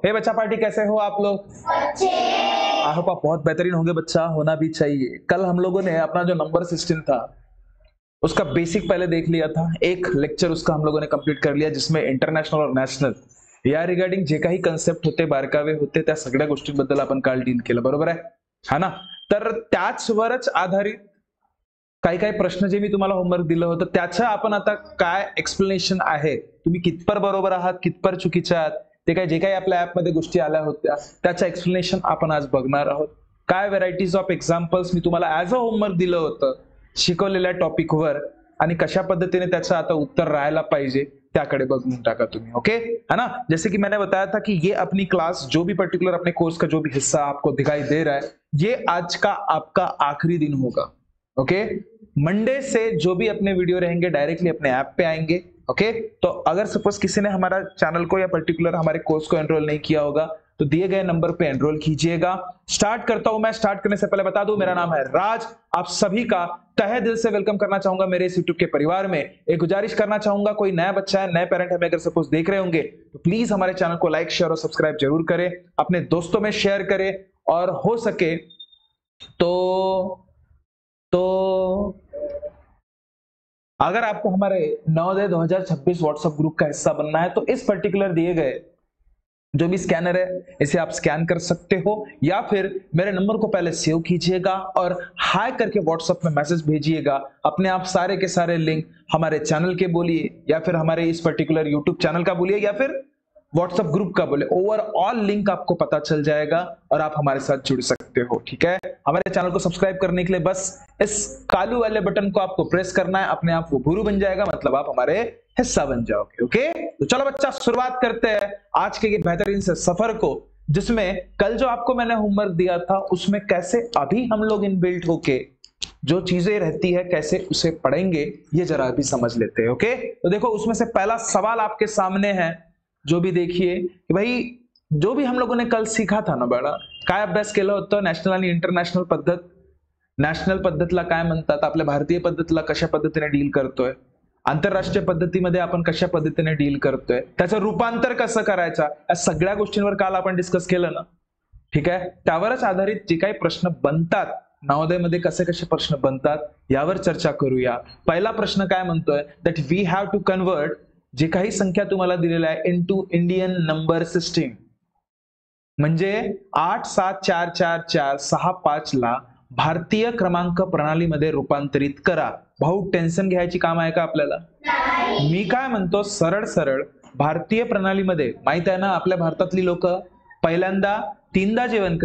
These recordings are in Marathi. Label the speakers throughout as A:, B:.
A: हे बच्चा पार्टी, कैसे हो आप लोग? आई होप आप बहुत बेहतरीन होंगे बच्चा, होना भी चाहिए। कल हम लोगों ने अपना जो नंबर सिस्टम था उसका बेसिक पहले देख लिया था, एक लेक्चर उसका हम लोगों ने कंप्लीट कर लिया, जिसमें इंटरनॅशनल और नॅशनल या रिगार्डिंग जे काही कन्सेप्ट होते, बारकावे होते, त्या सगळ्या गोष्टींबद्दल आपण काल डील केलं, बरोबर आहे हा ना? तर त्याचवरच आधारित काही काही प्रश्न जे मी तुम्हाला होमवर्क दिलं होतं त्याचं आपण आता काय एक्सप्लेनेशन आहे, तुम्ही कितपर बरोबर आहात, कितपर चुकीचे आहात, ते काय जे काही आपल्या ऍपमध्ये गोष्टी आल्या होत्या त्याचं एक्सप्लेनेशन आपण आज बघणार आहोत। काय व्हरायटीज ऑफ एक्झाम्पल्स मी तुम्हाला ऍज अ होमवर्क दिलं होतं शिकवलेल्या टॉपिकवर, आणि कशा पद्धतीने त्याचं आता उत्तर राहायला पाहिजे त्याकडे बघून टाका तुम्ही, ओके है ना? जैसे कि मैंने बताया था कि ये अपनी क्लास, जो भी पर्टिकुलर अपने कोर्स का जो भी हिस्सा आपको दिखाई दे रहा है, ये आज का आपका आखिरी दिन होगा, ओके? मंडे से जो भी अपने वीडियो रहेंगे डायरेक्टली अपने ऐप पे आएंगे, ओके? तो अगर सपोज किसी ने हमारा चैनल को या पर्टिकुलर हमारे कोर्स को एनरोल नहीं किया होगा तो दिए गए नंबर पे एनरोल कीजिएगा। स्टार्ट करता हूं मैं। स्टार्ट करने से पहले बता दूं, मेरा नाम है राज। आप सभी का तहे दिल से वेलकम करना चाहूंगा मेरे इस यूट्यूब के परिवार में। एक गुजारिश करना चाहूंगा, कोई नया बच्चा है, नए पेरेंट हमें अगर सपोज देख रहे होंगे तो प्लीज हमारे चैनल को लाइक, शेयर और सब्सक्राइब जरूर करें, अपने दोस्तों में शेयर करें, और हो सके तो अगर आपको हमारे नवोदय 2026 व्हाट्सएप ग्रुप का हिस्सा बनना है तो इस पर्टिकुलर दिए गए जो भी स्कैनर है इसे आप स्कैन कर सकते हो, या फिर मेरे नंबर को पहले सेव कीजिएगा और हाय करके व्हाट्सएप में मैसेज भेजिएगा। अपने आप सारे के सारे लिंक हमारे चैनल के बोलिए, या फिर हमारे इस पर्टिकुलर यूट्यूब चैनल का बोलिए, या फिर व्हाट्सएप ग्रुप का बोले, ओवरऑल लिंक आपको पता चल जाएगा और आप हमारे साथ जुड़ सकते हो, ठीक है? हमारे चैनल को सब्सक्राइब करने के लिए बस इस कालू वाले बटन को आपको प्रेस करना है, अपने आप वो गुरु बन जाएगा, मतलब आप हमारे हिस्सा बन जाओगे, ओके? तो चलो बच्चा शुरुआत करते हैं आज के ये बेहतरीन से सफर को, जिसमें कल जो आपको मैंने होमवर्क दिया था उसमें कैसे अभी हम लोग इनबिल्ट होके जो चीजें रहती है कैसे उसे पढ़ेंगे ये जरा अभी समझ लेते हैं, ओके? तो देखो उसमें से पहला सवाल आपके सामने है, जो भी देखिए कि भाई जो भी हम लोगों ने कल सीखा था ना बड़ा, काय अभ्यास केला होता नॅशनल आणि इंटरनॅशनल पद्धत। नॅशनल पद्धतीला काय म्हणतात, आपल्या भारतीय पद्धतीला कशा पद्धतीने डील करतोय, आंतरराष्ट्रीय पद्धतीमध्ये आपण कशा पद्धतीने डील करतोय, त्याचं रूपांतर कसं करायचं, या सगळ्या गोष्टींवर काल आपण डिस्कस केलं ना, ठीक आहे? त्यावरच आधारित जे काही प्रश्न बनतात नवोदयमध्ये, कसे कसे प्रश्न बनतात यावर चर्चा करूया। पहिला प्रश्न काय म्हणतोय, that we have to convert जे काही संख्या तुम्हाला दिलेल्या आहे इनटू इंडियन नंबर सिस्टीम, म्हणजे 8744465 ला भारतीय क्रमांक प्रणालीमध्ये रूपांतरित करा। भाऊ टेन्शन घ्यायची काम आहे का आपल्याला? मी काय म्हणतो, सरळ सरळ भारतीय प्रणालीमध्ये माहित आहे ना, आपल्या भारतातली लोक पहिल्यांदा तीनदा जेवण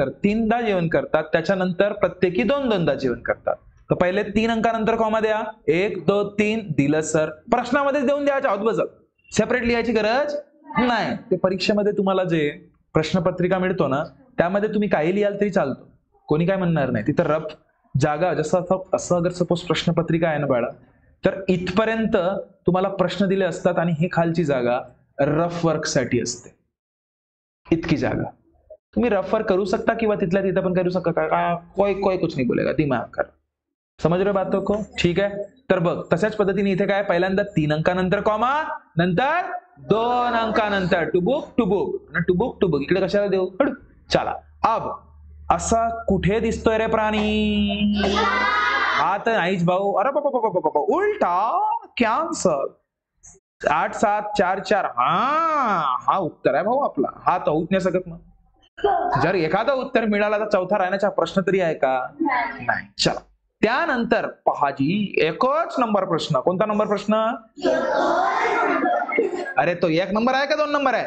A: करतात, त्याच्यानंतर प्रत्येकी दोनदा जेवण करतात। तर पहिले 3 अंकानंतर कॉमा द्या, 1 2 3 दिलं सर, प्रश्नामध्ये देऊन द्यायच्या आहोत बस, सेपरेट लिहायची गरज नाही। ते परीक्षेमध्ये तुम्हाला जे प्रश्नपत्रिका मिळतो ना त्यामध्ये तुम्ही काही लिहाल तरी चालतो, कोणी काय म्हणणार नाही। तिथं रफ जागा जसं असं अगर सपोज प्रश्नपत्रिका आहे ना बाळा, तर इथपर्यंत तुम्हाला प्रश्न दिले असतात आणि हे खालची जागा रफ वर्क साठी असते, इतकी जागा तुम्ही रफ वर्क करू शकता किंवा तिथल्या तिथं पण करू शकता, कोई कुछ नहीं बोलेगा, दिमाग कर, समझ रहे बातों को, ठीक है? तर बघ तशाच पद्धतीने इथे काय, पहिल्यांदा 3 अंकानंतर कॉमा, नंतर 2 अंकानंतर टुबुक टुबुक, टुबुक टुबुक इकडे कशाला देऊ, चला। अब असा कुठे दिसतोय रे प्राणी? हात नाहीच भाऊ, अरे बाबा उलटा, क्या आंसर? 8744, हा उत्तर आहे भाऊ आपला, हा तर होत नाही सकत। मग जर एखादा उत्तर मिळाला तर चौथा राहण्याचा प्रश्न तरी आहे का? नाही। चला त्यानंतर पहा जी, एकच नंबर प्रश्न, कोणता नंबर प्रश्न? अरे तो 1 नंबर आहे का 2 नंबर आहे?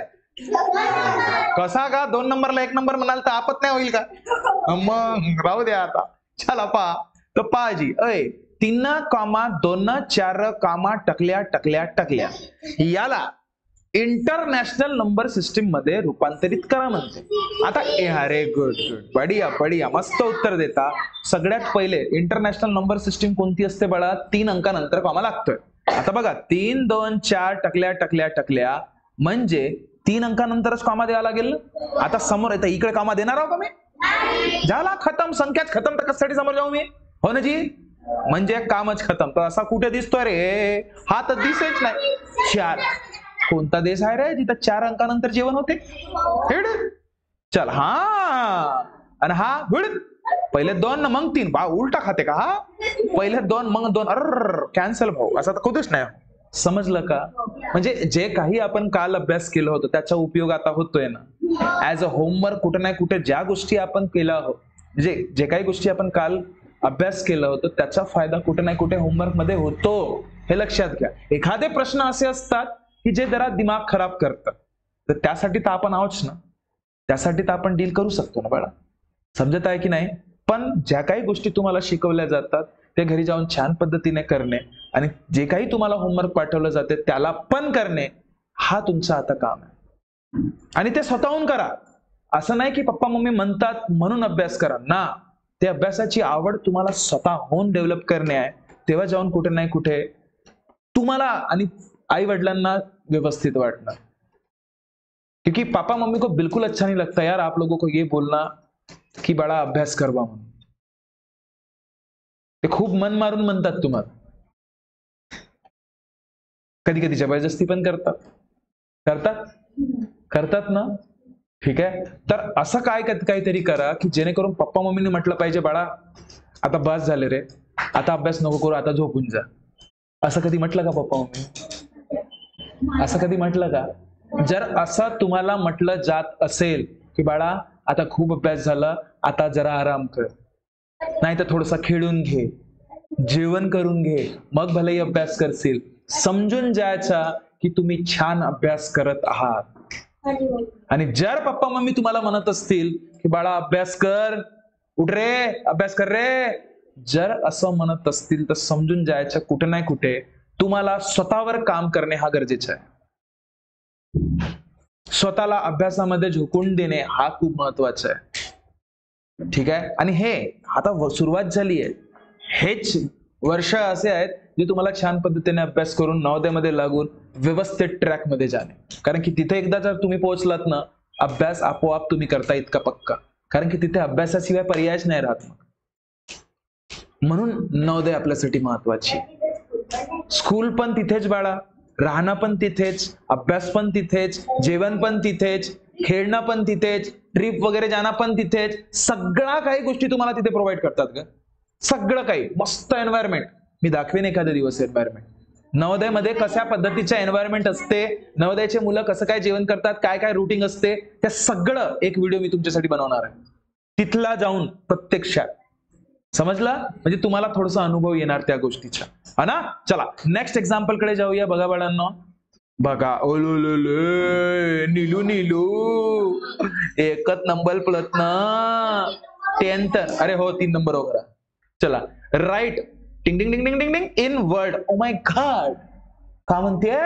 A: कसा का 2 नंबरला 1 नंबर म्हणाल तर आपत नाही होईल का? मग राहू द्या आता। चला पहा, तो पहा जी, 3,2,4 टकल्या याला इंटरनॅशनल नंबर सिस्टीम मध्ये रूपांतरित करा म्हणते। आता अरे गुड बढिया मस्त उत्तर देता। सगळ्यात पहिले इंटरनॅशनल नंबर सिस्टीम कोणती असते बाळा? 3 अंकानंतर कॉमा लागतोय। आता बघा 3 2 4 टकल्या म्हणजे 3 अंकानंतरच कॉमा द्यावा लागेल। आता समोर येतं इकडे कॉमा देणार आहो का मी? झाला खतम, संख्याच खतम, तर कशासाठी समोर जाऊ मी? हो ना जी, म्हणजे कामच खतम। तर असा कुठे दिसतोय रे? हा तर दिसेच नाही। 4 कोणता देश आहे रे जिथं 4 अंकानंतर जेवण होते? चल हा आणि हा पहिले 2 ना मग 3. बा उलटा खाते का हा? पहिले 2 मग 2. अर कॅन्सल भाऊ, असं तर कधीच नाही. समजलं का? म्हणजे जे काही आपण काल अभ्यास केलं होतं त्याचा उपयोग आता होतोय ना. ऍज अ होमवर्क कुठे ना कुठे ज्या गोष्टी आपण केल्या आहोत, म्हणजे जे काही गोष्टी आपण काल अभ्यास केलं होतं त्याचा फायदा कुठे ना कुठे होमवर्क मध्ये होतो, हे लक्षात घ्या. एखादे प्रश्न असे असतात की जे जरा दिमाग खराब करतात, तर त्यासाठी तर आपण आहोत ना, त्यासाठी तर आपण डील करू शकतो ना बाळा. समजत आहे की नाही? पण ज्या काही गोष्टी तुम्हाला शिकवल्या जातात ते घरी जाऊन छान पद्धतीने करणे आणि जे काही तुम्हाला होमवर्क पाठवलं जाते त्याला पण करणे, हा तुमचा आता काम आहे. आणि ते स्वतःहून करा. असं नाही की पप्पा मम्मी म्हणतात म्हणून अभ्यास करा ना. ते अभ्यासाची आवड तुम्हाला स्वतःहून डेव्हलप करणे आहे. तेव्हा जाऊन कुठे नाही कुठे तुम्हाला आणि आई वडिलांना व्यवस्थित वाटणार. क्योंकि पापा मम्मी को बिल्कुल अच्छा नहीं लगता यार आप लोगों को ये बोलना की बाळा अभ्यास करवा म्हणून. ते खूप मन मारून म्हणतात तुम्हाला. कधी कधी जबरदस्ती पण करतात. करतात करतात ना. ठीक आहे. तर असं काहीतरी करा की जेणेकरून पप्पा मम्मीने म्हटलं पाहिजे बाळा आता बस झाले रे, आता अभ्यास नको करू, आता झोपून जा. असं कधी म्हटलं का पप्पा मम्मी? असं कधी म्हटलं का? जर असं तुम्हाला म्हटलं जात असेल की बाळा आता खूप अभ्यास झाला, आता जरा आराम कर, नाही तर थोडस खेळून घे, जेवण करून घे, मग भलेही अभ्यास करशील, समजून जायचा की तुम्ही छान अभ्यास करत आहात. आणि जर पप्पा मम्मी तुम्हाला म्हणत असतील की बाळा अभ्यास कर, उठ रे, अभ्यास कर रे, जर असं म्हणत असतील तर समजून जायचं कुठे नाही कुठे तुम्हाला स्वतःवर काम करणे हा गरजेचा आहे. स्वतःला अभ्यासामध्ये झोकून देणे हा खूप महत्वाचा आहे. ठीक आहे. आणि हे आता सुरुवात झाली आहे. हेच वर्ष असे आहेत जे तुम्हाला छान पद्धतीने अभ्यास करून नवोदयमध्ये लागून व्यवस्थित ट्रॅक मध्ये जाणे. कारण की तिथे एकदा जर तुम्ही पोहोचलात ना, अभ्यास आपोआप तुम्ही करता इतका पक्का. कारण की तिथे अभ्यासाशिवाय पर्यायच नाही राहत. म्हणून नवोदय आपल्यासाठी महत्वाची. स्कूल पण तिथेच बाळा, राहणं पण तिथेच, अभ्यास पण तिथेच, जेवण पण तिथेच, खेळणं पण तिथेच, ट्रिप वगैरे जाणं पण तिथेच. सगळ्या काही गोष्टी तुम्हाला तिथे प्रोव्हाइड करतात का? सगळं काही मस्त एन्व्हायरमेंट. मी दाखवेन एखाद्या दिवस एन्व्हायरमेंट. नवोदयमध्ये कशा पद्धतीचे एन्व्हायरमेंट असते, नवोदयाचे मुलं कसं काय जेवण करतात, काय काय रुटीन असते, त्या सगळं एक व्हिडिओ मी तुमच्यासाठी बनवणार आहे. तिथला जाऊन प्रत्यक्षात. समजला? म्हणजे तुम्हाला थोडासा अनुभव येणार त्या गोष्टीचा, है ना? चला नेक्स्ट एक्झाम्पल कडे जाऊया. बघा बाळांनो, बघा नीलू नीलू एकच नंबर प्लस ना 10th. अरे हो 3 नंबर वगैरे. चला राईट टिंग टिंग टिंग टिंग टिंग टिंग in word. Oh my God, का म्हणते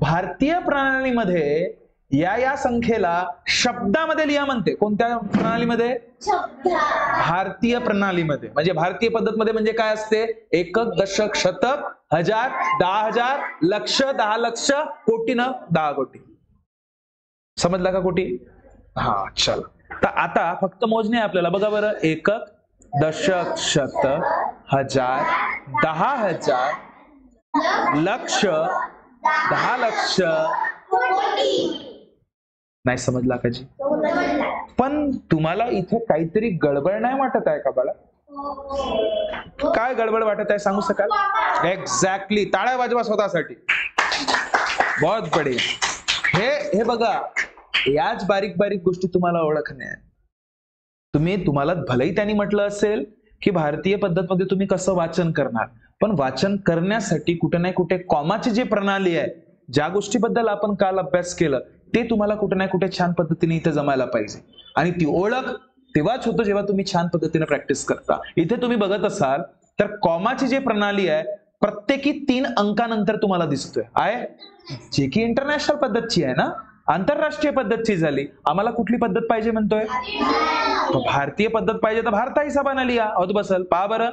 A: भारतीय प्रणालीमध्ये या संख्येला शब्दामध्ये लिहा म्हणते. कोणत्या प्रणालीमध्ये? भारतीय प्रणालीमध्ये. म्हणजे भारतीय पद्धत मध्ये म्हणजे काय असते? एकक, दशक, शतक, हजार, 10,000, लक्ष, 10 लक्ष, कोटी न 10 कोटी. समजला का कोटी? हा चला. तर आता फक्त मोजणे आपल्याला. बघा बरं, एकक, दशक, शतक, हजार, 10,000, लक्ष, 10 लक्ष, नाही समजला का जी? पण तुम्हाला इथे काहीतरी गडबड नाही वाटत आहे का बाळा? काय गडबड वाटत आहे सांगू शकाल? एक्झॅक्टली. टाळ्या वाजवा स्वतःसाठी. बहुत बढिया. हे बघा, याच बारीक बारीक गोष्टी तुम्हाला ओळखणे आहे. तुम्हाला भलेही त्यांनी म्हटलं असेल की भारतीय पद्धतमध्ये तुम्ही कसं वाचन करणार, पण वाचन करण्यासाठी कुठे ना कुठे कॉमाची जी प्रणाली आहे, ज्या गोष्टीबद्दल आपण काल अभ्यास केलं, ते तुम्हाला कुठे ना कुठे छान पद्धतीने इथे जमायला पाहिजे. आणि ती ओळख तेव्हाच होतं जेव्हा तुम्ही छान पद्धतीने प्रॅक्टिस करता. इथे तुम्ही बघत असाल तर कॉमाची जी प्रणाली आहे प्रत्येकी 3 अंकानंतर तुम्हाला दिसतोय आहे, जे की इंटरनॅशनल पद्धतची आहे ना, आंतरराष्ट्रीय पद्धतची झाली. आम्हाला कुठली पद्धत पाहिजे म्हणतोय? भारतीय पद्धत पाहिजे तर भारता हिसाबाने लिहा. अवध बसल. पहा बरं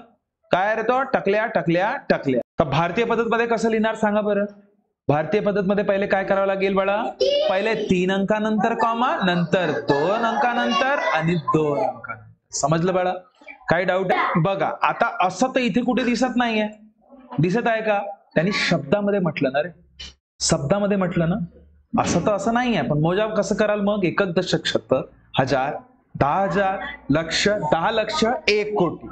A: काय रे तो, टकल्या टकल्या टकल्या. तर भारतीय पद्धत मध्ये कसं लिहिणार सांगा बरं? भारतीय पद्धत मध्ये पहिले काय करावं लागेल बाळा? पहिले 3 अंकानंतर कॉमा, नंतर 2 अंकानंतर आणि 2 अंकानंतर. समजलं बाळा? काही डाऊट आहे? बघा आता असं तर इथे कुठे दिसत नाहीये. दिसत आहे का? त्यांनी शब्दामध्ये म्हटलं ना रे, शब्दामध्ये म्हटलं ना. असं तर असं नाही आहे. पण मोजाव कसं कराल मग? एकक, दशक, शतक, हजार, 10,000, लक्ष, 10 लक्ष, 1 कोटी.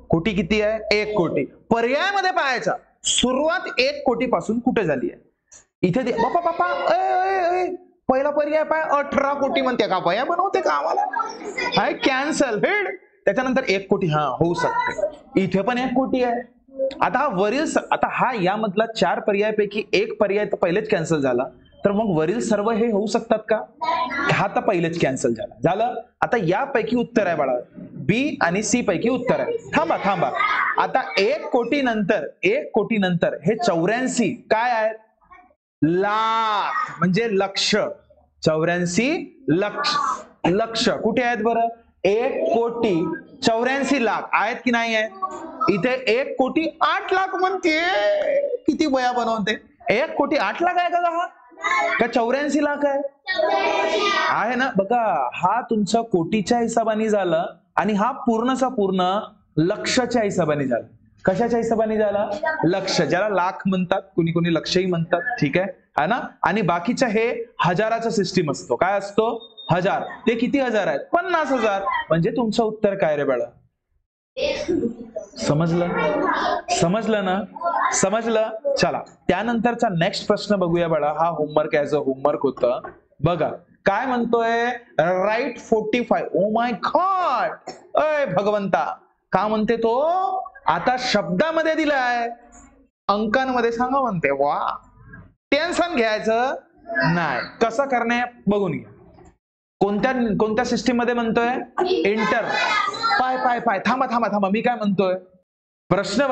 A: कोटी किती आहे? 1 कोटी. पर्यायामध्ये पाहायचा सुरुवात 1 कोटी पासून कुठे झाली आहे. इथे बापा बापा पहिला पर्याय पाय 18 कोटी म्हणते का? बया बनवते का आम्हाला? हाय कॅन्सल हेड. त्याच्यानंतर 1 कोटी हा होऊ शकते. इथे पण 1 कोटी आहे. आता हा वरील आता हा यामधला 4 पर्यायापैकी एक पर्याय तर पहिलेच कॅन्सल झाला, तर मग वरील सर्व हे होऊ शकतात का? हा तर पहिलेच कॅन्सल झालं. आता यापैकी उत्तर आहे बाळा, बी आणि सी पैकी उत्तर आहे. थांबा आता 1 कोटी नंतर हे 84 काय आहेत? लाख म्हणजे लक्ष. 84 लक्ष कुठे आहेत बरं? 1 कोटी 84 लाख आहेत की नाही आहेत? इथे 1 कोटी 8 लाख म्हणते. किती बया बनवते? 1 कोटी 8 लाख आहे का? का 84 लाख आहे ना? बघा हा तुमचा कोटीच्या हिशोबाने झाला आणि हा पूर्णचा पूर्ण लक्षच्या हिशोबाने झाला. कशाच्या हिशोबाने झाला? लक्ष, ज्याला लाख म्हणतात, कोणी कोणी लक्षही म्हणतात. ठीक आहे ना? आणि बाकीच्या हे हजाराचा सिस्टीम असतो. काय असतो? हजार. ते किती हजार आहेत? 50,000. म्हणजे तुमचं उत्तर काय रे बाळा? समजलं ना? चला त्यानंतरचा नेक्स्ट प्रश्न बघूया बाळा. हा होमवर्क ऍज अ होमवर्क होता. बघा काय म्हणतोय? राईट 45. ओ माय गॉड, अय भगवंता का म्हणते तो? आता शब्दामध्ये दिलाय, अंकांमध्ये सांगा म्हणते. वा, टेन्शन घ्यायचं नाही. कसं करणे बघून घ्या. कोणत्या सिस्टीम मध्ये म्हणतोय? इंटर. पाय थांबा मी काय म्हणतोय? प्रश्न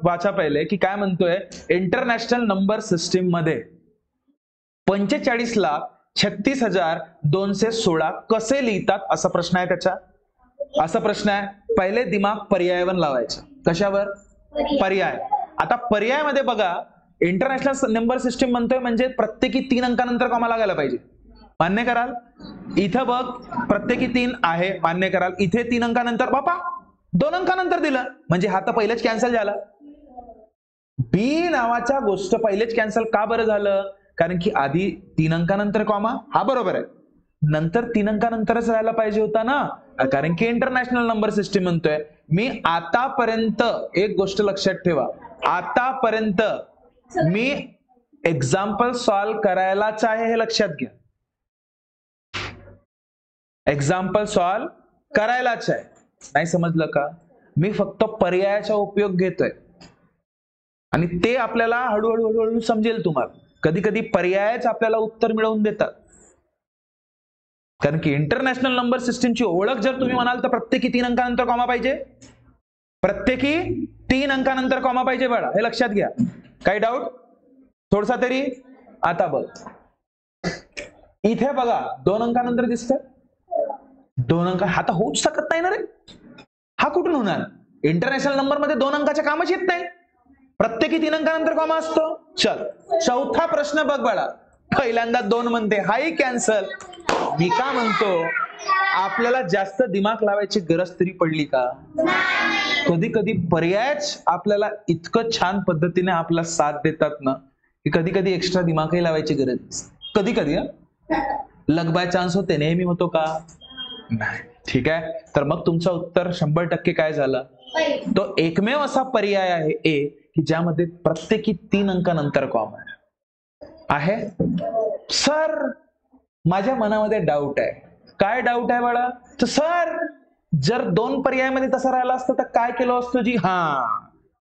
A: वाचा पहिले की काय म्हणतोय? इंटरनॅशनल नंबर सिस्टीम मध्ये 45,36,216 कसे लिहितात असा प्रश्न आहे त्याचा. असा प्रश्न आहे. पहिले दिमाग पर्यायावर लावायचं. कशावर? पर्याय. आता पर्यायामध्ये बघा, इंटरनॅशनल नंबर सिस्टीम म्हणतोय म्हणजे प्रत्येकी 3 अंकानंतर कॉमा लागायला पाहिजे. मान्य कराल? इथं बघ प्रत्येकी 3 आहे, मान्य कराल. इथे 3 अंकानंतर बापा 2 अंकानंतर दिलं म्हणजे हा तर पहिलेच कॅन्सल झाला. बी नावाच्या गोष्ट पहिलेच कॅन्सल का बरं झालं? कारण की आधी 3 अंकानंतर कॉमा, हा बरोबर आहे, नंतर 3 अंकानंतरच राहायला पाहिजे होता ना, कारण की इंटरनॅशनल नंबर सिस्टीम म्हणतोय. मी आतापर्यंत एक गोष्ट लक्षात ठेवा, आतापर्यंत मी एक्झाम्पल सॉल्व करायलाच आहे हे लक्षात घ्या. एक्झाम्पल सॉल्व करायलाच आहे. नाही समजलं का? मी फक्त पर्यायाचा उपयोग घेतोय आणि ते आपल्याला हळूहळू समजेल तुम्हाला. कधी कधी पर्यायच आपल्याला उत्तर मिळवून देतात. कारण की इंटरनॅशनल नंबर सिस्टीमची ओळख जर तुम्ही म्हणाल तर प्रत्येकी 3 अंकानंतर कॉमा पाहिजे. प्रत्येकी 3 अंकानंतर कॉमा पाहिजे बाळा, हे लक्षात घ्या. काही डाऊट थोडसा तरी? आता बघ इथे बघा 2 अंकानंतर दिसतं. 2 अंक आता होऊच शकत नाही ना रे. हा कुठून होणार? इंटरनॅशनल नंबर मध्ये 2 अंकाचे कामच येत नाही. प्रत्येकी 3 अंकानंतर कॉमा असतो. चल चौथा प्रश्न बघ बाळा. पहिल्यांदा 2 म्हणते, हाही कॅन्सल. मी का म्हणतो आपल्याला जास्त दिमाग लावायची गरज तरी पडली का? कधी कधी पर्यायच आपल्याला इतकं छान पद्धतीने आपला साथ देतात ना की कधी कधी एक्स्ट्रा दिमागही लावायची गरज. कधी कधी लक बाय चान्स होते, नेहमी होतो का? नाही. ठीक आहे, तर मग तुमचं उत्तर 100% काय झालं? तो एकमेव असा पर्याय आहे ए की ज्यामध्ये प्रत्येकी 3 अंकानंतर कॉमा आहे. सर माझ्या मनामध्ये डाऊट आहे. काय डाऊट आहे बाळा? तर सर जर 2 पर्यायामध्ये तसं राहिलं असतं तर काय केलं असतं जी? हा,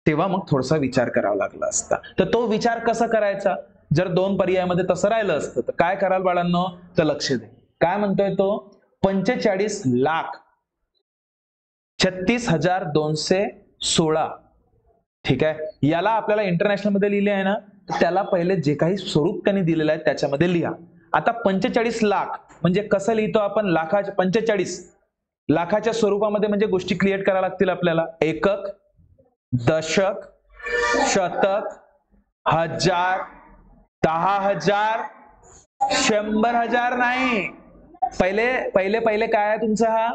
A: तेव्हा मग थोडासा विचार करावा लागला असता. तर तो विचार कसा करायचा? जर 2 पर्यायामध्ये तसं राहिलं असतं तर काय कराल बाळांनो? तर लक्ष दे. काय म्हणतोय तो? 45,36,216. ठीक आहे, याला आपल्याला इंटरनॅशनल मध्ये लिहिले आहे ना, त्याला पहिले जे काही स्वरूप त्यांनी दिलेलं आहे त्याच्यामध्ये लिहा. आता 45 लाख म्हणजे कसं लिहितो आपण? लाखाच्या 45 लाखाच्या स्वरूपामध्ये म्हणजे गोष्टी क्रिएट कराव्या लागतील आपल्याला. एकक, दशक, शतक, हजार, 10,000, 100,000 नाही. पहिले काय आहे तुमचा? हा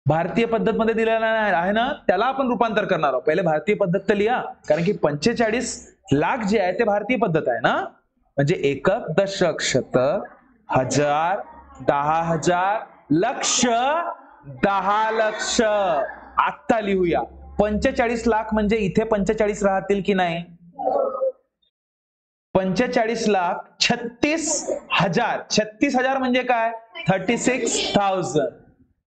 A: भारतीय पद्धत मध्ये दिलेला आहे ना, त्याला आपण रूपांतर करणार आहोत. पहिले भारतीय पद्धत तर लिहा, कारण की 45 लाख जे आहे ते भारतीय पद्धत आहे ना. म्हणजे एकक, दशक, शतक, हजार, 10,000, लक्ष 10 लक्ष. आत्ता लिहूया. 45 लाख म्हणजे इथे 45 राहतील की नाही? 45 लाख 36,000. 36,000 म्हणजे काय? 36,000.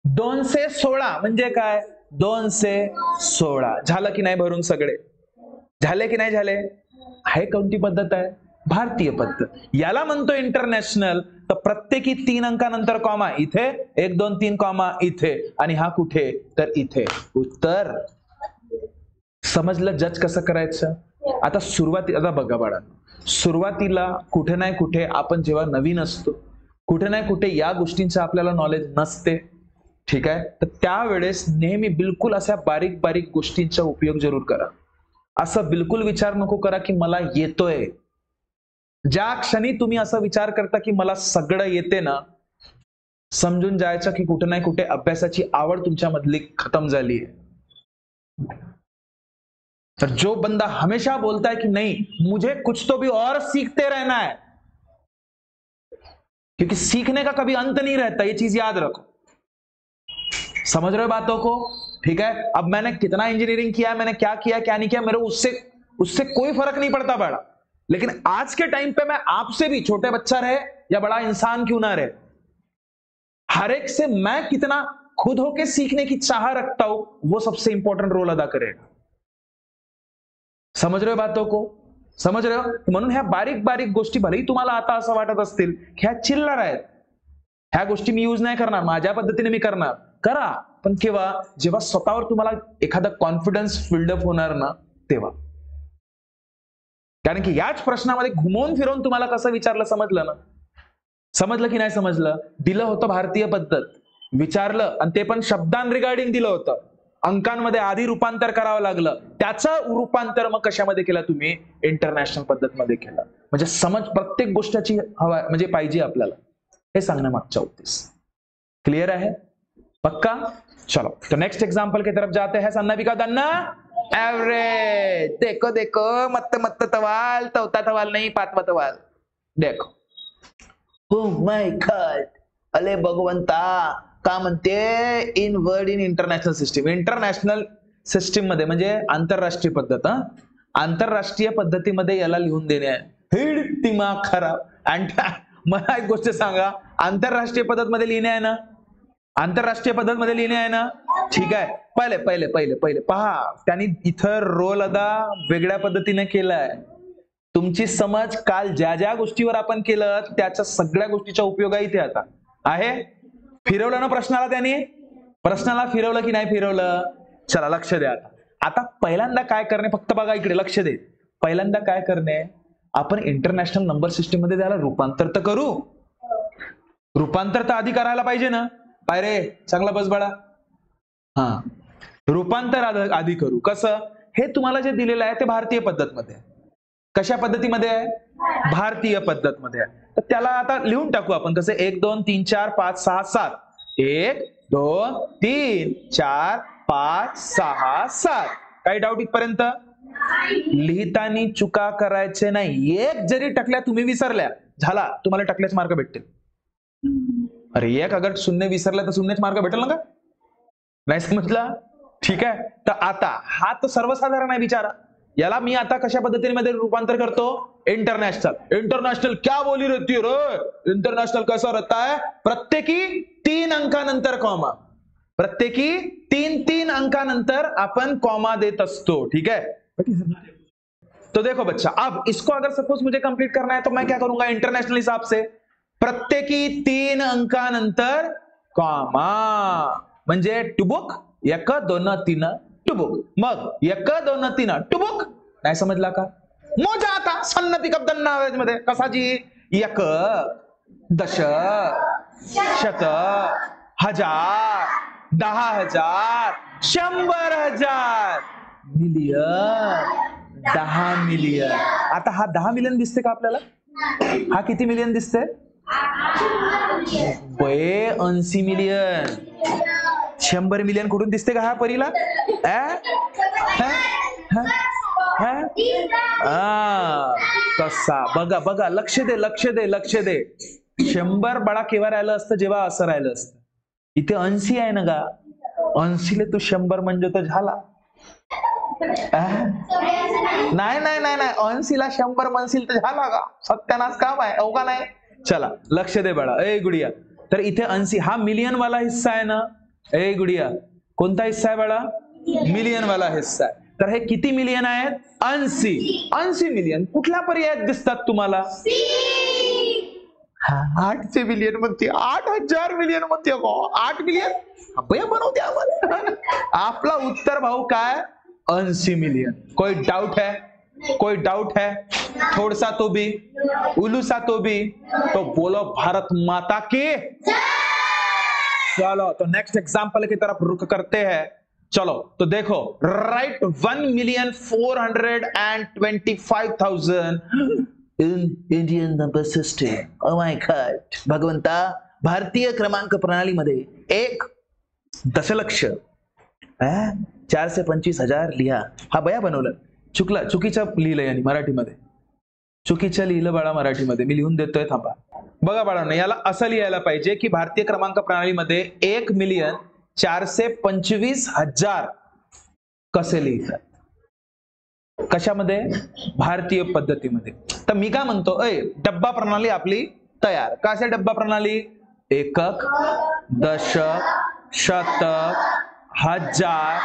A: 216 म्हणजे काय? 216. झालं की नाही भरून सगळे? झाले की नाही झाले? हे कोणती पद्धत आहे? भारतीय पद्धत. याला म्हणतो इंटरनॅशनल. तर प्रत्येकी 3 अंकानंतर कॉमा इथे, 1 2 3 कॉमा इथे, आणि हा कुठे? तर इथे. उत्तर समजलं जज कसं करायचं? आता आता बघा बाळा, सुरुवातीला कुठे नाही कुठे आपण जेव्हा नवीन असतो, कुठे नाही कुठे या गोष्टींचं आपल्याला नॉलेज नसते, ठीक आहे? तर त्यावेळेस नेहमी बिलकुल अशा बारीक बारीक गोष्टींचा उपयोग जरूर करा. असं बिलकुल विचार नको करा की मला येतोय. ज्या क्षणी तुम्ही असा विचार करता की मला सगळं येते ना, समजून जायचं की कुठे नाही कुठे अभ्यासाची आवड तुमच्या मधली खत्म झाली है. तर जो बंदा हमेशा बोलता है कि नहीं मुझे कुछ तो भी और सीखते रहना है, क्योंकि सीखने का कभी अंत नहीं रहता, ये चीज याद रखो. समझ रहे हो बातों को? ठीक है. अब मैंने कितना इंजीनियरिंग किया, मैंने क्या किया क्या नहीं किया, मेरे उससे कोई फर्क नहीं पड़ता बड़ा. लेकिन आज के टाइम पे मैं आपसे भी, छोटे बच्चा रहे या बड़ा इंसान क्यों ना रहे, हर एक से मैं कितना खुद होके सीखने की चाह रखता हूं, वो सबसे इंपॉर्टेंट रोल अदा करेगा. समझ रहे हो बातों को? समझ रहे हो? म्हणून ह्या बारीक बारीक गोष्टी भलेही तुम्हाला आता असं वाटत असतील की ह्या चिल्लर आहेत, ह्या गोष्टी मी यूज नाही करणार, माझ्या पद्धतीने मी करणार, करा. पण केव्हा? जेव्हा स्वतःवर तुम्हाला एखादा कॉन्फिडन्स बिल्डअप होणार ना, तेव्हा. कारण की याच प्रश्नामध्ये घुमवून फिरवून तुम्हाला कसं विचारलं समजलं ना? समजलं की नाही समजलं? दिलं होतं भारतीय पद्धत, विचारलं आणि ते पण शब्दां रिगार्डिंग दिलं होतं. अंकांमध्ये आधी रूपांतर करावं लागलं, त्याचं रूपांतर मग कशामध्ये केलं तुम्ही? इंटरनॅशनल पद्धतमध्ये केलं. म्हणजे समज प्रत्येक गोष्टीची हवा म्हणजे पाहिजे आपल्याला, हे सांगणं मागचा उद्देश. क्लियर है? पक्का? चलो तो नेक्स्ट एग्जांपल की तरफ जाते हैं. सन्ना बिका दन्ना एवरेज. देखो देखो, मत्त मत्त तवाल, तवता तवाल नहीं, पातवा तवाल. देखो. ओह माय गॉड, अले भगवंता, का म्हणते in word in international system. International system मध्ये म्हणजे आंतरराष्ट्रीय पद्धत. आंतरराष्ट्रीय पद्धतीमध्ये याला लिहून देणे आहे. दिमाग खराब. आणि मला एक गोष्ट सांगा, आंतरराष्ट्रीय पद्धत मध्ये लिहिणे आहे ना, आंतरराष्ट्रीय पद्धत मध्ये लिहिणे आहे ना, ठीक आहे. पहिले पहिले पहिले पहिले पहा, त्यांनी इथं रोल अदा वेगळ्या पद्धतीने केलाय. तुमची समज काल ज्या ज्या गोष्टीवर आपण केलं त्याच्या सगळ्या गोष्टीचा उपयोग इथे आता आहे. फिरवलं ना प्रश्नाला, त्यांनी प्रश्नाला फिरवलं की नाही फिरवलं? चला लक्ष द्या. आता पहिल्यांदा काय करणे, फक्त बघा इकडे लक्ष दे. पहिल्यांदा काय करणे, आपण इंटरनॅशनल नंबर सिस्टीम मध्ये त्याला रूपांतर तर करू. रूपांतर तर आधी करायला पाहिजे ना. काय रे, चांगला बस बाळा. हा, रूपांतर आधी करू. कसं? हे तुम्हाला जे दिलेलं आहे ते भारतीय पद्धत मध्ये. कशा पद्धतीमध्ये आहे? भारतीय पद्धत मध्ये आहे. तर त्याला आता लिहून टाकू आपण. कसं? 1 2 3 4 5 6 7. 1 2 3 4 5 6 7. काही डाऊट इथपर्यंत? लिहितानी चुका करायचे नाही. एक जरी टकल्या तुम्ही विसरल्या, झाला, तुम्हाला टकल्याच मार्क भेटतील. अरे एक अगर शून्य विसरला तर शून्यच मार्क भेटेल ना का? नाही समजला? ठीक आहे. तर आता हा तर सर्वसाधारण आहे बिचारा. याला मी आता कशा पद्धतीने रूपांतर करतो? इंटरनॅशनल. इंटरनॅशनल क्या बोली रहती है रे? इंटरनॅशनल कैसा रहता है? प्रत्येकी 3 अंकानंतर कॉमा. प्रत्येकी 3 अंकानंतर आपण कॉमा देत असतो. ठीक है. तो देखो बच्चा, अब इसको अगर सपोज मुझे कंप्लीट करना है तो मैं क्या करूंगा? इंटरनेशनल हिसाब से प्रत्येकी 3 अंकानंतर कॉमा. म्हणजे टुबुक 1 2 3 टुबुक. मग 1 2 3 टुबुक. नाही समजला का? मोजा आता सन्न पिकअप दन्ना मध्ये कसा जी? 1 दश शत हजार 10,000 100,000 मिलियन 10 मिलियन. आता हा 10 मिलियन दिसते का आपल्याला? हा किती मिलियन दिसते? 80 मिलियन. 100 मिलियन कुठून दिसते का हा परीला? कसा? बघा बघा, लक्ष दे लक्ष दे लक्ष दे. 100 बळा केव्हा राहिलं असतं? जेव्हा असं राहिलं असतं. इथे 80 आहे ना गा, 80ले तू 100 म्हणजे तो झाला. नाही नाही नाही नाही, 80ला 100 म्हणशील तर झाला का? सत्यानाश काम आहे हो का नाही? चला लक्ष दे बाळा. ए गुडिया, तर इथे 80 हा मिलियन वाला हिस्सा आहे ना. ए गुडिया, कोणता हिस्सा आहे बाळा? मिलियन वाला हिस्सा आहे. तर हे किती मिलियन आहेत? 80. 80 मिलियन कुठल्या पर्यायात दिसतात तुम्हाला? 8 मिलियन म्हणते, 8000 मिलियन म्हणते. 8 मिलियन बनवते आम्हाला. आपला उत्तर भाऊ काय? 80 मिलियन. कोई डाउट है? कोई डाउट है? थोड़ा तो भी, उल्लू सा तो भी, तो बोलो भारत माता की. चलो तो नेक्स्ट एग्जांपल की तरफ रुख करते हैं. चलो तो देखो, right 1,425,000 in Indian number system. Oh my God भगवंता, भारतीय क्रमांक प्रणालीमध्ये 1 दशलक्ष 425,000 लिहा. हा बया बनवलं, चुकीचं लिहिलं यांनी मराठीमध्ये. चुकीचं लिहिलं बाळा मराठीमध्ये, मी लिहून देतोय थांबा. बघा बाळांनो, याला असं लिहायला पाहिजे की भारतीय क्रमांक प्रणालीमध्ये 1,425,000 कसे लिहितात. कशामध्ये? भारतीय पद्धतीमध्ये. तर मी काय म्हणतो, डब्बा प्रणाली आपली तयार. कसे डब्बा प्रणाली? एकक, दशक, शतक, हजार,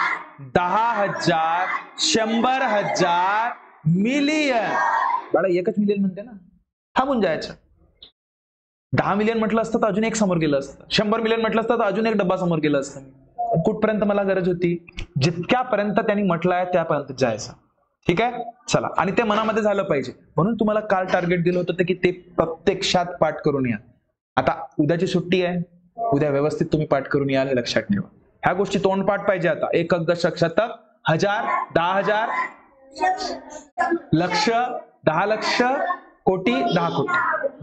A: 10,000, 100,000, मिलियन. बाळा एकच मिलियन म्हणते ना, थांबून जायचं. 10 मिलियन म्हटलं असतं तर अजून एक समोर गेलं असतं. 100 मिलियन म्हटलं असतं तर अजून एक डब्बा समोर गेलं असतं. कुठपर्यंत मला गरज होती? जितक्यापर्यंत त्यांनी म्हटलंय त्यापर्यंत जायचं. ठीक आहे, चला. आणि ते मनामध्ये झालं पाहिजे, म्हणून तुम्हाला काल टार्गेट दिलं होतं की ते प्रत्यक्षात पाठ करून या. आता उद्याची सुट्टी आहे, उद्या व्यवस्थित तुम्ही पाठ करून याल, हे लक्षात ठेवा. ह्या गोष्टी तोंडपाठ पाहिजे. आता एकक, दशक, शतक, हजार, 10,000, लक्ष, 10 लक्ष, कोटी, 10 कोटी.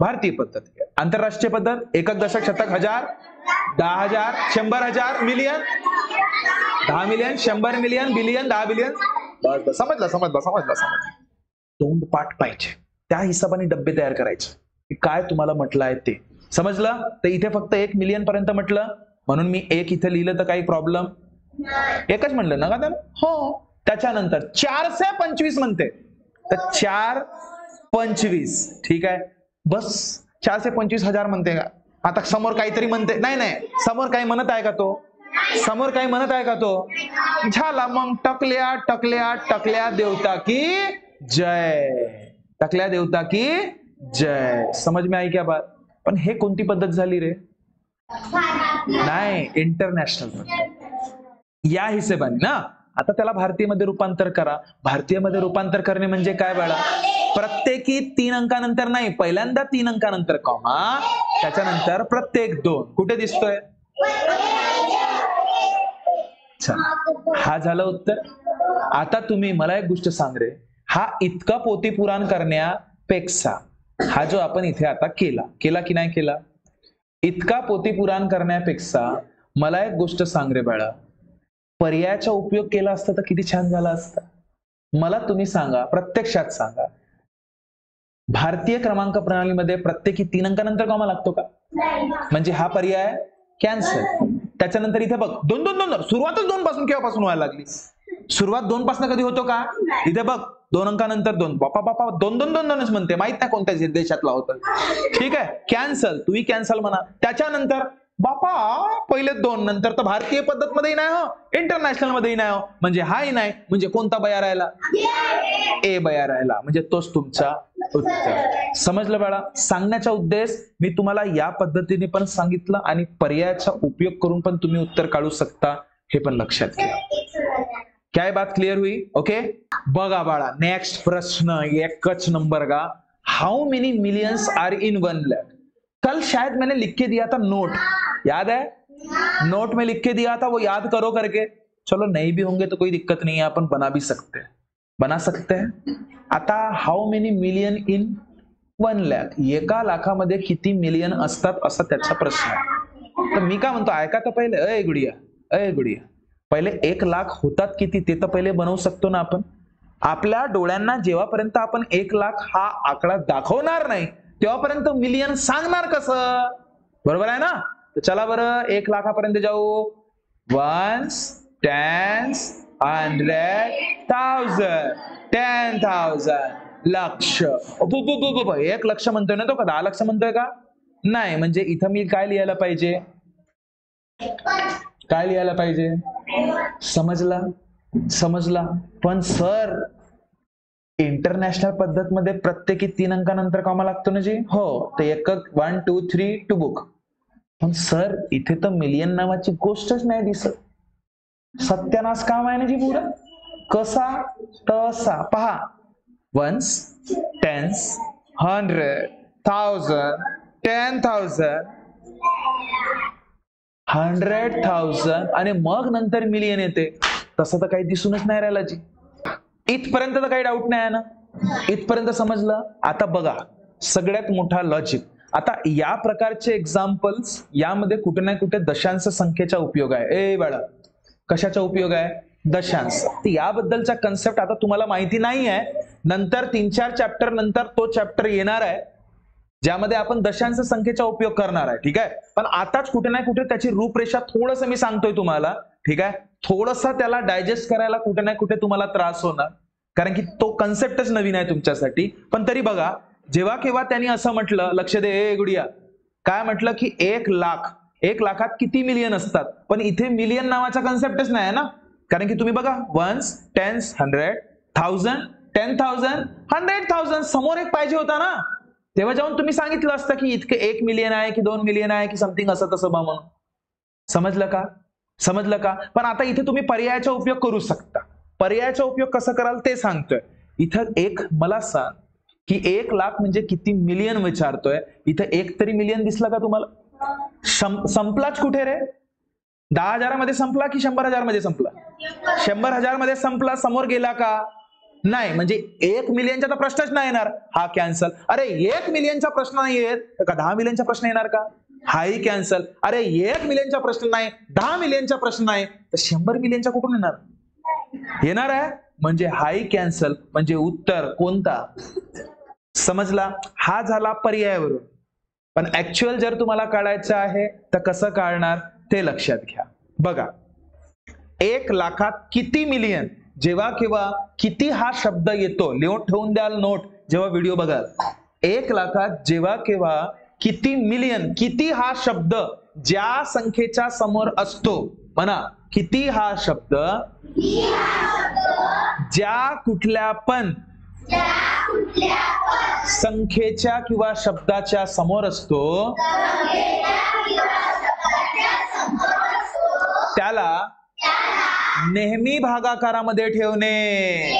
A: भारतीय पद्धत. आंतरराष्ट्रीय पद्धत एकक, दशक, शतक, हजार, 10,000, 100,000, million, 10 million, 100 million, billion, 10 billion. बस समजलं. तोंडपाठ पाहिजे, त्या हिशोबाने डब्बे तयार करायचे. काय तुम्हाला म्हटलं आहे ते समजलं. तर इथे फक्त 1 मिलियन पर्यंत म्हटलं, म्हणून मी 1 इथे लिहिलं. तर काही प्रॉब्लेम? एकच म्हणलं ना का त्याला? हो. त्याच्यानंतर 425 म्हणते, तर 425. ठीक आहे, बस 425,000 म्हणते का? आता समोर काहीतरी म्हणते. नाही, समोर काही म्हणत आहे का तो? समोर काही म्हणत आहे का तो? झाला मग. टकल्या टकल्या टकल्या देवता की जय. टकल्या देवता की जय. समझ में आई क्या बात? पण हे कोणती पद्धत झाली रे? नाही, इंटरनॅशनल पद्धत. या हिशेबाने ना. आता त्याला भारतीयमध्ये रूपांतर करा. भारतीयमध्ये रूपांतर करणे म्हणजे काय बाळा? प्रत्येकी 3 अंकानंतर नाही, पहिल्यांदा 3 अंकानंतर कॉमा, त्याच्यानंतर प्रत्येक 2. कुठे दिसतोय? हा झालं उत्तर. आता तुम्ही मला एक गोष्ट सांग रे, हा इतका पोथी पुराण करण्यापेक्षा हा जो आपण इथे आता केला की नाही केला, इतका पोथी पुराण करण्यापेक्षा मला एक गोष्ट सांग रे बाळा, पर्यायाचा उपयोग केला असता तर किती छान झाला असता. मला तुम्ही सांगा, प्रत्यक्षात सांगा, भारतीय क्रमांक प्रणालीमध्ये प्रत्येकी 3 अंकानंतर कॉमा लागतो का? म्हणजे हा पर्याय कॅन्सल. त्याच्यानंतर इथे बघ 2 सुरुवातच 2 पासून केव्हापासून व्हायला लागली? सुरुवात 2 पासून कधी होतो का? इथे बघ 2 अंकानंतर 2. बापा 2 म्हणते, माहित नाही कोणत्या देशातला होता. ठीक आहे, कॅन्सल. तूही कॅन्सल म्हणा. त्याच्यानंतर बापा पहिले 2, नंतर तर भारतीय पद्धत मध्येही नाही हो, इंटरनॅशनल मध्येही नाही हो, म्हणजे हाही नाही, म्हणजे कोणता बया राहिला? ए बया राहिला. म्हणजे तोच तुमचा उत्तर. समजलं बाळा? सांगण्याचा उद्देश मी तुम्हाला या पद्धतीने पण सांगितलं आणि पर्यायाचा उपयोग करून पण तुम्ही उत्तर काढू शकता, हे पण लक्षात घ्या. क्या बात क्लियर हुई? ओके, बघा बाळा नेक्स्ट प्रश्न, एकच नंबर का. How many millions are in 1 lakh? कल शायद मैंने लिख के दिया था नोट, याद है? नोट में लिख के दिया था, वो याद करो करके. चलो नहीं भी होंगे तो कोई दिक्कत नहीं है, अपन बना भी सकते हैं, बना सकते हैं. आता हाउ मेनी मिलियन इन 1 लाख, एका लाखामध्ये किती मिलियन असतात असा त्याचा प्रश्न आहे. तर मी काय म्हणतो, ऐका तर पहिले. अय गुडिया, पहिले 1 लाख होतात किती ते तर पहिले बनवू शकतो ना आपण. आपल्या डोळ्यांना जेव्हापर्यंत आपण 1 लाख हा आकडा दाखवणार नाही तेव्हापर्यंत मिलियन सांगणार कसं? बरोबर आहे ना? तर चला बरं 1 लाखापर्यंत जाऊ. वन्स, टेन्स, 100,000, 10,000, लक्ष. 1 लक्ष म्हणतोय ना तो, का 10 लक्ष म्हणतोय का? नाही. म्हणजे इथं मी काय लिहायला पाहिजे? काय लिहायला पाहिजे? समजला? समजला. पण सर इंटरनॅशनल पद्धत मध्ये प्रत्येकी 3 अंकानंतर कॉमा लागतो ना जी? हो. तर एकक 1 2 3 टू बुक. पण सर इथे तर मिलियन नावाची गोष्टच नाही दिसत. सत्यानाश काम आहे ना जी पुढं. कसा? तसा. पहा, वन्स, टेन्स, 100,000, 10,000, 100,000 आणि मग नंतर मिलियन येते. तसं तर काही दिसूनच नाही राहिला जी. इथपर्यंत तर काही डाऊट नाही आहे ना? इथपर्यंत समजलं? आता बघा सगळ्यात मोठा लॉजिक. आता या प्रकारचे एक्झाम्पल्स यामध्ये कुठे ना कुठे दशांश संख्येचा उपयोग आहे. ए बाळा, कशाचा उपयोग आहे? दशांश. याबद्दलचा कन्सेप्ट आता तुम्हाला माहिती नाही आहे. नंतर 3-4 चॅप्टर नंतर तो चॅप्टर येणार आहे ज्यामध्ये आपण दशांश संख्येचा उपयोग करणार आहे. ठीक आहे. पण आताच कुठे ना कुठे त्याची रूपरेषा थोडंसं मी सांगतोय तुम्हाला. ठीक आहे. थोडंसं त्याला डायजेस्ट करायला कुठे ना कुठे तुम्हाला त्रास होणार, कारण की तो कन्सेप्टच नवीन आहे तुमच्यासाठी. पण तरी बघा, जेव्हा केव्हा त्यांनी असं म्हटलं, लक्ष दे ए गुडिया, काय म्हटलं की 1 लाख, 1 लाखात किती मिलियन असतात. पण इथे मिलियन नावाचा कन्सेप्टच नाही आहे ना. कारण की तुम्ही बघा, वन्स, टेन्स, 100,000, 10,000, 100,000 समोर एक पाहिजे होता ना. तेव्हा जाऊन तुम्ही सांगितलं असतं की इतके 1 मिलियन आहे की 2 मिलियन आहे की समथिंग असं तसं बा म्हणून. समजलं का? समजलं का? पण आता इथे तुम्ही पर्यायाचा उपयोग करू शकता. पर्यायाचा उपयोग कसा कराल ते सांगतोय. इथं एक मला सांग की 1 लाख म्हणजे किती मिलियन विचारतोय. इथं एक तरी मिलियन दिसला का तुम्हाला? संपलाच कुठे रे? 10,000 मध्ये संपला की 100,000 मध्ये संपला? 100,000 मध्ये संपला. समोर गेला का? नाही. म्हणजे 1 मिलियनचा तर प्रश्नच नाही येणार. हा कॅन्सल. अरे 1 मिलियनचा प्रश्न नाही येत तर का 10 मिलियनचा प्रश्न येणार का? हाही कॅन्सल. अरे 1 मिलियनचा प्रश्न नाही, 10 मिलियनचा प्रश्न नाही तर 100 मिलियनचा कुठून येणार? येणार आहे. म्हणजे हाही कॅन्सल. म्हणजे उत्तर कोणता? समजला? हा झाला पर्यायावरून. पण ऍक्च्युअल जर तुम्हाला काढायचं आहे तर कसं काढणार ते लक्षात घ्या. बघा, 1 लाखात किती मिलियन, जेव्हा केव्हा किती हा शब्द येतो, लिहून ठेवून द्याल नोट जेव्हा व्हिडिओ बघाल. 1 लाखात जेव्हा केव्हा किती मिलियन, किती हा शब्द ज्या संख्येच्या समोर असतो, म्हणा किती हा शब्द ज्या कुठल्या पण संख्येच्या किंवा शब्दाच्या समोर असतो त्याला नेहमी भागाकारामध्ये ठेवणे.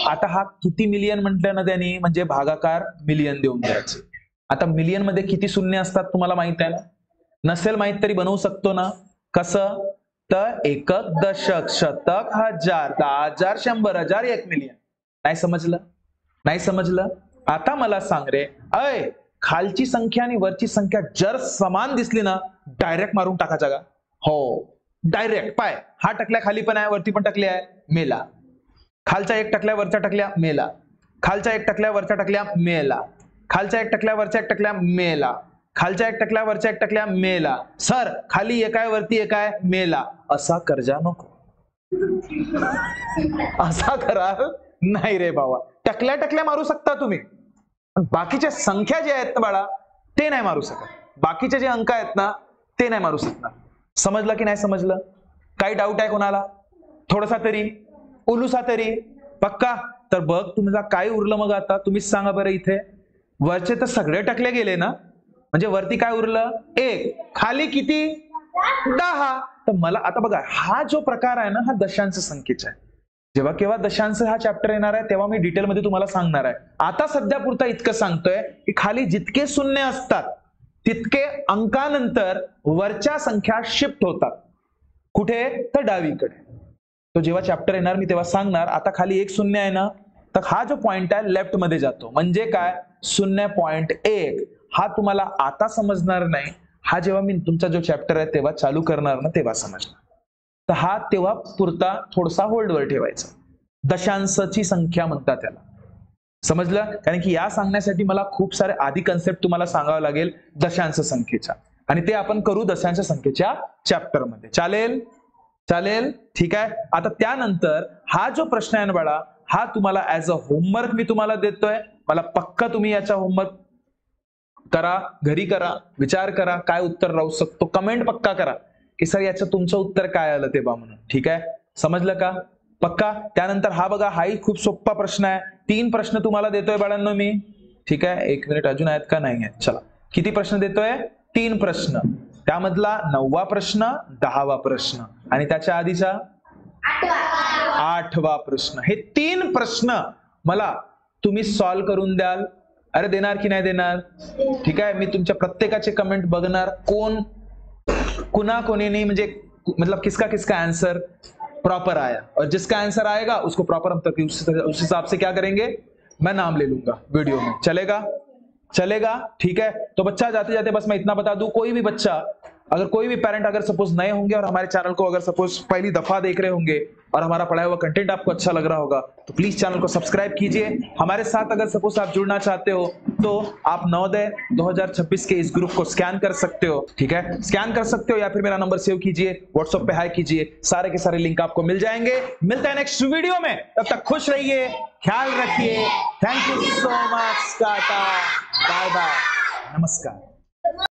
A: आता हा किती मिलियन म्हटलं ना त्यांनी, म्हणजे भागाकार मिलियन देऊन द्यायचे. आता मिलियन मध्ये किती शून्य असतात तुम्हाला माहित आहे ना? नसेल माहित तरी बनवू शकतो ना. कसं? तर एकक, दशक, शतक, हजार, 10,000, 100,000, 1 मिलियन. नाही समजलं? नाही समजलं? आता मला सांग रे, अय खालची संख्या आणि वरची संख्या जर समान दिसली ना, डायरेक्ट मारून टाकायचा का? हो, डायरेक्ट. पाय हा टकल्या खाली पण आहे, वरती पण टकल्या आहे, मेला. खालचा 1 टकल्या, वरचा टकल्या, मेला. खालचा 1 टकल्या, वरचा टकल्या, मेला. खालचा 1 टकल्या, वरचा 1 टकल्या, मेला. खालच्या 1 टकल्या, वरच्या 1 टकल्या, मेला. सर खाली एक आहे, वरती एक आहे, मेला. असा कर्जा नको. असा कराल नाही रे बाबा. टकल्या टकल्या मारू शकता तुम्ही, बाकीच्या संख्या जे आहेत ना बाळा ते नाही मारू शकत. बाकीचे जे अंक आहेत ना ते नाही मारू शकणार. समजलं की नाही समजलं? काही डाऊट आहे कोणाला? थोडासा तरी, उलूसा तरी? पक्का? तर बघ तुमचा काय उरलं मग आता तुम्हीच सांगा बरं. इथे वरचे तर सगळे टकले गेले ना, म्हणजे वरती काय उरलं? 1. खाली किती? 10. तर मला आता बघा, हा जो प्रकार आहे ना हा दशांश संख्येचा आहे. जेव्हा केव्हा दशांश हा चॅप्टर येणार आहे तेव्हा मी डिटेलमध्ये तुम्हाला सांगणार आहे. आता सध्या पुरता इतकं सांगतोय की खाली जितके शून्य असतात तितके अंकानंतर वरच्या संख्या शिफ्ट होतात. कुठे? तर डावीकडे. तो जेव्हा चॅप्टर येणार मी तेव्हा सांगणार. आता खाली 1 शून्य आहे ना, तर हा जो पॉइंट आहे लेफ्ट मध्ये जातो. म्हणजे काय? 0.1. हा तुम्हाला आता समजणार नाही. हा जेव्हा मी तुमचा जो चॅप्टर आहे तेव्हा चालू करणार ना तेव्हा समजणार. तर हा तेव्हा पुरता थोडासा होल्डवर ठेवायचा. दशांशची संख्या म्हणतात त्याला. समजलं? कारण की या सांगण्यासाठी मला खूप सारे आधी कन्सेप्ट तुम्हाला सांगावं लागेल दशांश संख्येच्या, आणि ते आपण करू दशांश संख्येच्या चॅप्टर मध्ये. चालेल? चालेल, ठीक आहे. आता त्यानंतर हा जो प्रश्न आहे ना बाळा, हा तुम्हाला ऍज अ होमवर्क मी तुम्हाला देतोय. मला पक्का तुम्ही याचा होमवर्क करा, घरी करा, विचार करा काय उत्तर राहू शकतो. कमेंट पक्का करा की सर याचं तुमचं उत्तर काय आलं ते बा म्हणून. ठीक आहे, समजलं का? पक्का. त्यानंतर हा बघा, हाही खूप सोपा प्रश्न आहे. 3 प्रश्न तुम्हाला देतोय बाळांनो मी. ठीक आहे, 1 मिनिट, अजून आहेत का? नाही आहेत. चला, किती प्रश्न देतोय? 3 प्रश्न. त्यामधला 9वा प्रश्न, 10वा प्रश्न आणि त्याच्या आधीचा 8वा प्रश्न. हे 3 प्रश्न मला तुम्ही सॉल्व्ह करून द्याल. अरे देणार की नाही देणार? ठीक आहे, मी तुमच्या प्रत्येकाचे कमेंट बघणार, कोण कुना कोनी नहीं, म्हणजे मतलब किसका किसका आंसर प्रॉपर आया, और जिसका आंसर आएगा उसको प्रॉपर हम तक उस हिसाब से क्या करेंगे, मैं नाम ले लूंगा वीडियो में. चलेगा? चलेगा, ठीक है. तो बच्चा जाते जाते बस मैं इतना बता दूं, कोई भी बच्चा, अगर कोई भी पेरेंट अगर सपोज नए होंगे और हमारे चैनल को अगर सपोज पहली दफा देख रहे होंगे और हमारा पढ़ाया हुआ कंटेंट आपको अच्छा लग रहा होगा तो प्लीज चैनल को सब्सक्राइब कीजिए. हमारे साथ अगर सपोज आप जुड़ना चाहते हो तो आप नवोदय 2026 के इस ग्रुप को स्कैन कर सकते हो. ठीक है, स्कैन कर सकते हो, या फिर मेरा नंबर सेव कीजिए, व्हाट्सएप पे हाई कीजिए, सारे के सारे लिंक आपको मिल जाएंगे. मिलते हैं नेक्स्ट वीडियो में, तब तक खुश रहिए, ख्याल रखिए. Thank you so much. Tata, bye bye, नमस्कार.